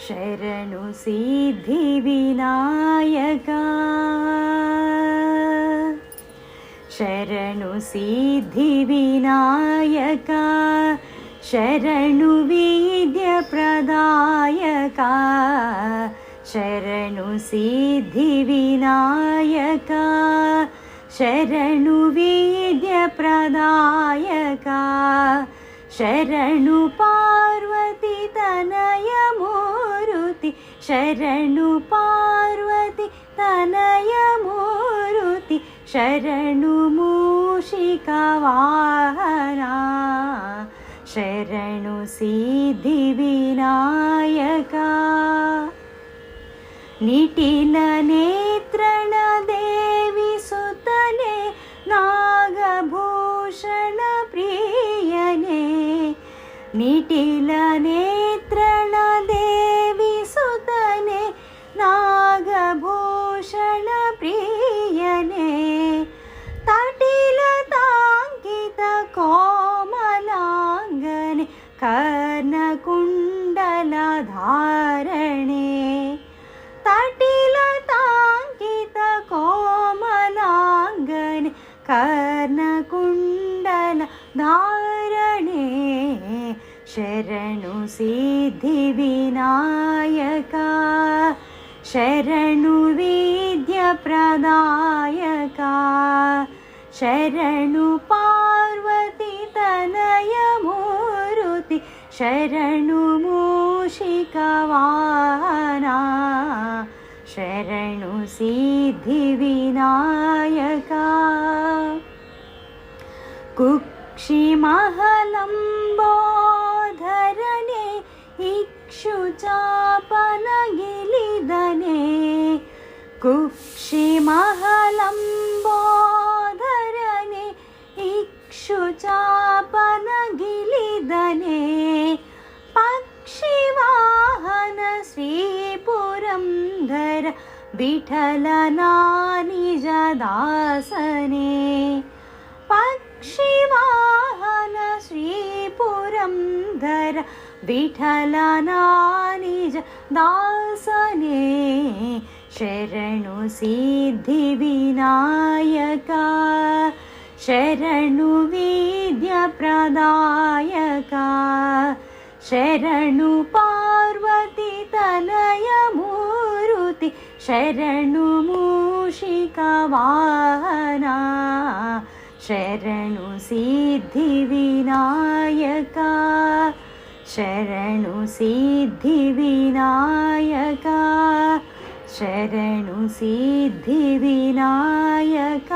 ಶರಣು ಸಿದ್ಧಿ ವಿನಾಯಕ ಶರಣು ಸಿದ್ಧಿ ವಿನಾಯಕ ಶರಣು ವಿದ್ಯ ಪ್ರದಾಯಕ ಶರಣು ಸಿದ್ಧಿ ವಿನಾಯಕ ಶರಣು ವಿದ್ಯ ಪ್ರದಾಯಕ ಶರಣು ಪಾರ್ವತಿ ತನಯ ಮೂರುತಿ ಶರಣು ಪಾರ್ವತಿ ತನಯ ಮೂರುತಿ ಶರಣು ಮೂಷಿಕ ವಾಹನ ಶರಣು ಸಿದ್ಧಿ ವಿನಾಯಕ ನಿಟಿಲ ನೇತ್ರಣ ದೇವಿ ಸುತನೆ ನಾಗಭೂಷಣ ಪ್ರಿಯನೇ ನಿಟಿಲ ನೇತ್ರಣ ದೇವಿ ಸುತನೆ ನಾಗಭೂಷಣ ಪ್ರಿಯನೇ ತಟಿಲ ತಾಂಕಿತ ಕೋಮಲಾಂಗನೆ ಕರ್ಣಕುಂಡಲ ಧಾರಣೆ ತಟಿಲ ತಾಂಕಿತ ಕೋಮಲಾಂಗನೆ ಕರ್ಣಕುಂಡಲ ಧಾರಣೆ ಶರಣು ಸಿದ್ಧಿ ವಿನಾಯಕ ಶರಣು ವಿದ್ಯ ಪ್ರದಾಯಕ ಶರಣು ಪಾರ್ವತಿ ತನಯ ಮೂರುತಿ ಶರಣು ಮೂಷಿಕ ವಾಹನ ಶರಣು ಸಿದ್ಧಿ ವಿನಾಯಕ ಕುಕ್ಷಿ ಮಹಲಂಬೋಧರನೆ ಇಕ್ಷುಚಾಪನ ಗಿಲಿದನೆ ಕುಕ್ಷಿ ಮಹಲಂಬೋಧರನೆ ಇಕ್ಷುಚಾಪನ ಗಿಲಿದನೆ ಪಕ್ಷಿ ವಾಹನ ಶ್ರೀ ಪುರಂದರ ವಿಠಲನ ನಿಜ ದಾಸನೆ ಪಕ್ಷಿ ವಾಹನ ಶ್ರೀ ಪುರಂದರ ವಿಠಲನ ನಿಜ ದಾಸನೆ ಶರಣು ಸಿದ್ಧಿ ವಿನಾಯಕ ಶರಣು ವಿದ್ಯ ಪ್ರದಾಯಕ ಶರಣು ಪಾರ್ವತಿ ತನಯ ಮೂರುತಿ ಶರಣು ಮೂಷಿಕ ವಾಹನ ಶರಣು ಸಿದ್ಧಿ ವಿನಾಯಕ ಶರಣು ಸಿದ್ಧಿ ವಿನಾಯಕ ಶರಣು ಸಿದ್ಧಿ ವಿನಾಯಕ